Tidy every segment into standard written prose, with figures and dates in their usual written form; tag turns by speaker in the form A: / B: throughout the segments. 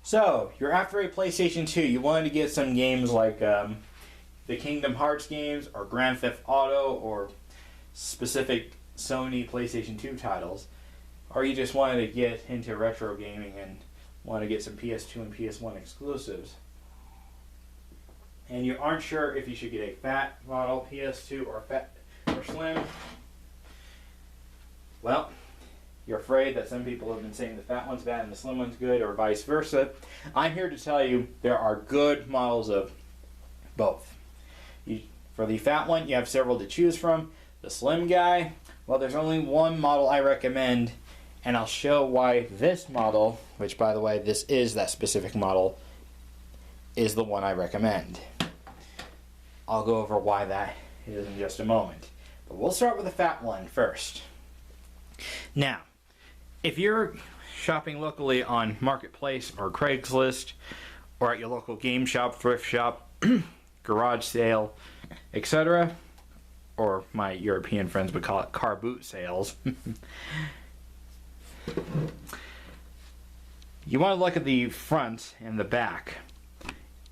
A: So, you're after a PlayStation 2. You wanted to get some games like the Kingdom Hearts games or Grand Theft Auto or specific Sony PlayStation 2 titles. Or you just wanted to get into retro gaming and want to get some PS2 and PS1 exclusives. And you aren't sure if you should get a fat model PS2 or fat or slim. Well, you're afraid that some people have been saying the fat one's bad and the slim one's good, or vice versa. I'm here to tell you there are good models of both. For the fat one, you have several to choose from. The slim guy, well, there's only one model I recommend, and I'll show why this model, which by the way, this is that specific model, is the one I recommend. I'll go over why that is in just a moment. But we'll start with the fat one first. Now, if you're shopping locally on Marketplace or Craigslist, or at your local game shop, thrift shop, garage sale, etc., or my European friends would call it car boot sales, you want to look at the front and the back.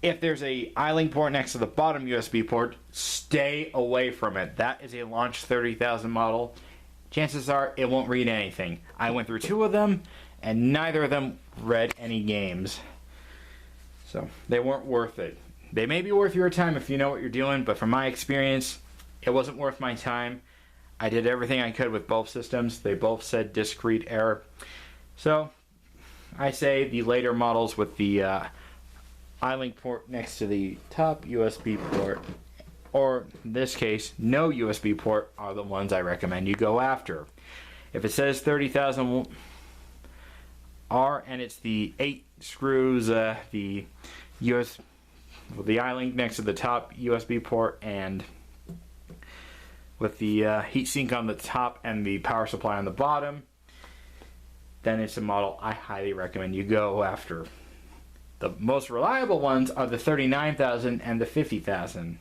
A: If there's a iLink port next to the bottom USB port, stay away from it. That is a launch 30,000 model. Chances are it won't read anything. I went through two of them, and neither of them read any games. So they weren't worth it. They may be worth your time if you know what you're doing, but from my experience, it wasn't worth my time. I did everything I could with both systems. They both said discrete error. So I say the later models with the iLink port next to the top USB port, or in this case, no USB port, are the ones I recommend you go after. If it says 30,000 R and it's the 8 screws, the iLink next to the top USB port, and with the heatsink on the top and the power supply on the bottom, then it's a model I highly recommend you go after. The most reliable ones are the 39,000 and the 50,000.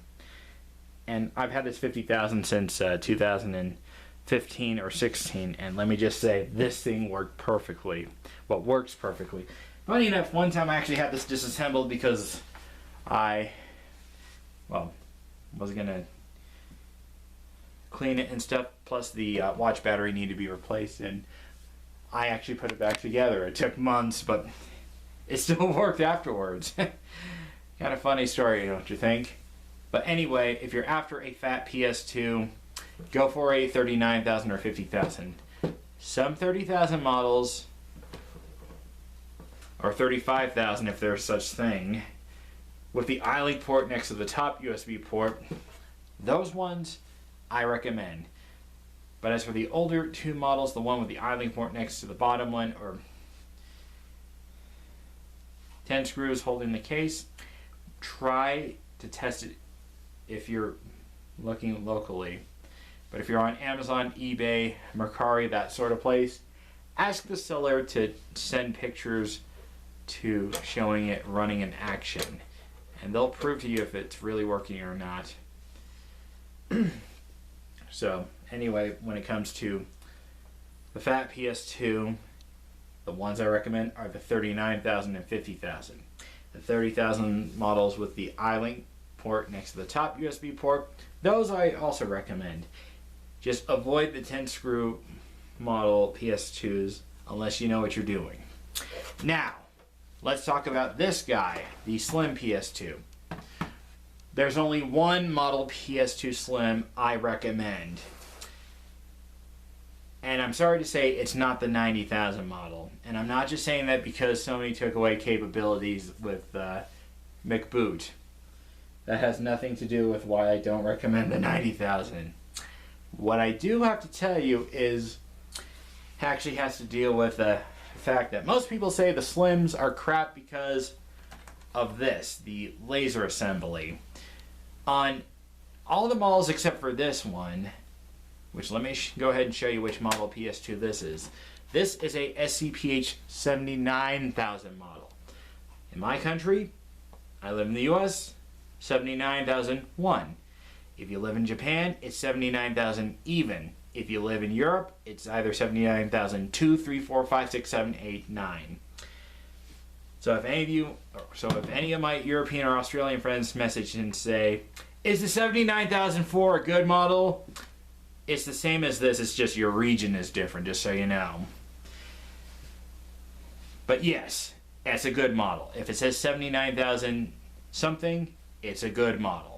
A: And I've had this 50,000 since 2015 or 16, and let me just say, this thing worked perfectly. Well, works perfectly. Funny enough, one time I actually had this disassembled because I, was going to clean it and stuff, plus the watch battery needed to be replaced, and I actually put it back together. It took months, but it still worked afterwards. Kind of funny story, don't you think? But anyway, if you're after a fat PS2, go for a 39,000 or 50,000. Some 30,000 models, or 35,000 if there's such thing, with the iLink port next to the top USB port, those ones I recommend. But as for the older two models, the one with the iLink port next to the bottom one, or 10 screws holding the case, try to test it if you're looking locally. But if you're on Amazon, eBay, Mercari, that sort of place, ask the seller to send pictures to showing it running in action, and they'll prove to you if it's really working or not. So anyway, when it comes to the fat PS2, the ones I recommend are the 39,000 and 50,000. The 30,000 models with the iLink port next to the top USB port, those I also recommend. Just avoid the 10 screw model PS2s unless you know what you're doing. Now, let's talk about this guy, the slim PS2. There's only one model PS2 Slim I recommend. And I'm sorry to say it's not the 90,000 model. And I'm not just saying that because Sony took away capabilities with McBoot. That has nothing to do with why I don't recommend the 90,000. What I do have to tell you is actually has to deal with the fact that most people say the Slims are crap because of this, the laser assembly. On all the models except for this one, which let me go ahead and show you which model PS2 this is. This is a SCPH 79,000 model. In my country, I live in the US, 79,001. If you live in Japan, it's 79,000 even. If you live in Europe, it's either 79,002, 3, 4, 5, 6, 7, 8, 9. So if any of my European or Australian friends message and say, is the 79,004 a good model? It's the same as this, it's just your region is different, just so you know. But yes, it's a good model. If it says 79,000 something, it's a good model.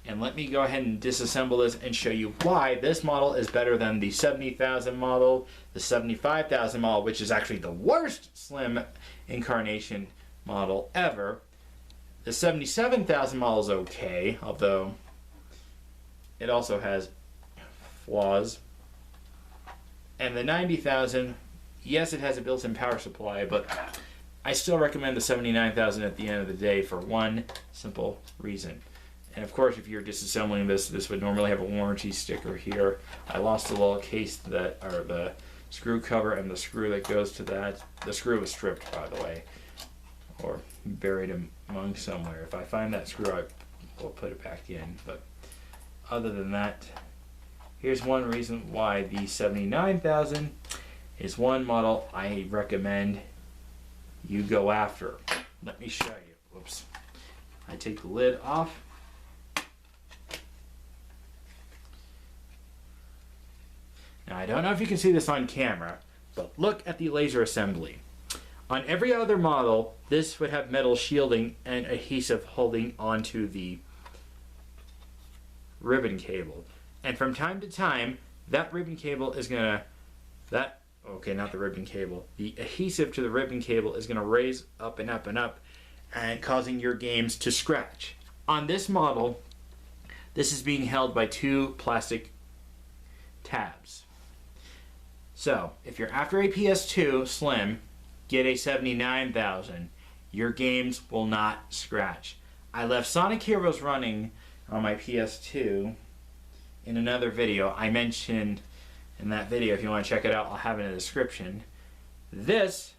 A: And let me go ahead and disassemble this and show you why this model is better than the 70,000 model, the 75,000 model, which is actually the worst slim incarnation model ever. The 77,000 model is okay, although it also has flaws. And the 90,000, yes, it has a built-in power supply, but I still recommend the 79,000 at the end of the day for one simple reason. And of course, if you're disassembling this would normally have a warranty sticker here. I lost the little case that, or the screw cover and the screw that goes to that. The screw was stripped, by the way, or buried among somewhere. If I find that screw, I will put it back in. But other than that, here's one reason why the 79,000 is one model I recommend you go after. Let me show you. Whoops. I take the lid off. Now, I don't know if you can see this on camera, but look at the laser assembly. On every other model, this would have metal shielding and adhesive holding onto the ribbon cable. And from time to time, that ribbon cable is going to, not the ribbon cable, the adhesive to the ribbon cable is going to raise up and up and up, and causing your games to scratch. On this model, this is being held by two plastic tabs. So, if you're after a PS2 Slim, get a 79,000. Your games will not scratch. I left Sonic Heroes running on my PS2 in another video. I mentioned in that video, if you want to check it out, I'll have it in the description. This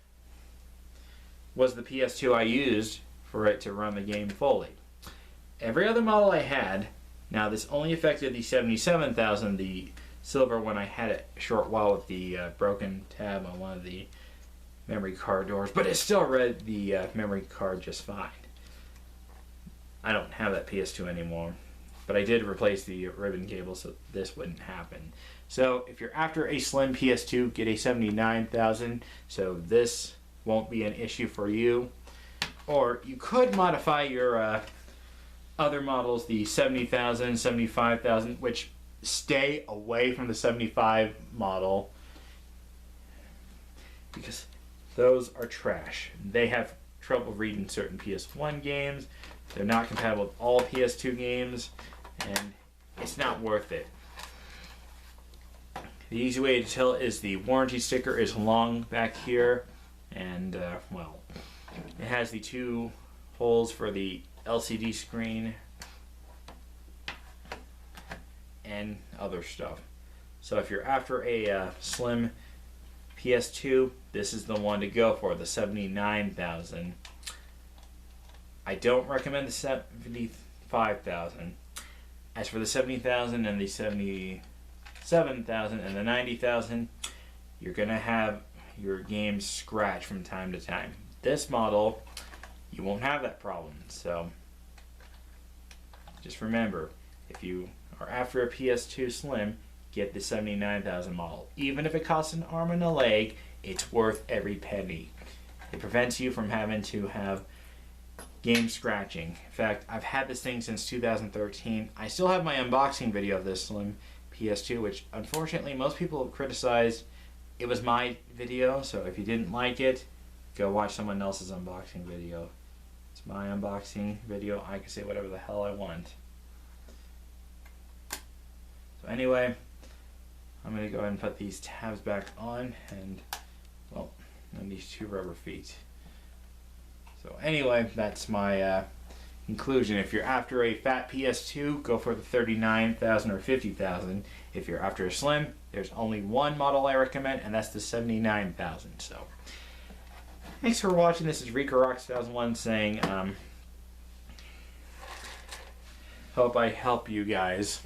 A: was the PS2 I used for it to run the game fully. Every other model I had, now this only affected the 77,000, the silver one. I had it a short while with the broken tab on one of the memory card doors, but it still read the memory card just fine. I don't have that PS2 anymore, but I did replace the ribbon cable so this wouldn't happen. So if you're after a slim PS2, get a 79,000, so this won't be an issue for you. Or you could modify your other models, the 70,000, 75,000, which stay away from the 75 model because those are trash. They have trouble reading certain PS1 games. They're not compatible with all PS2 games, and it's not worth it. The easy way to tell is the warranty sticker is long back here, and well, it has the two holes for the LCD screen and other stuff. So if you're after a slim PS2, this is the one to go for, the 79,000. I don't recommend the 75,000. As for the 70,000 and the 77,000 and the 90,000, you're going to have your games scratch from time to time. This model, you won't have that problem. So just remember, if you are after a PS2 Slim, get the 79,000 model. Even if it costs an arm and a leg, it's worth every penny. It prevents you from having to have game scratching. In fact, I've had this thing since 2013. I still have my unboxing video of this Slim PS2, which unfortunately most people have criticized. It was my video, so if you didn't like it, go watch someone else's unboxing video. It's my unboxing video. I can say whatever the hell I want. So anyway, I'm going to go ahead and put these tabs back on, and well, and these two rubber feet. So anyway, that's my conclusion. If you're after a fat PS2, go for the 39,000 or 50,000. If you're after a slim, there's only one model I recommend, and that's the 79,000. So thanks for watching. This is Rico Rocks 2001 saying, hope I help you guys.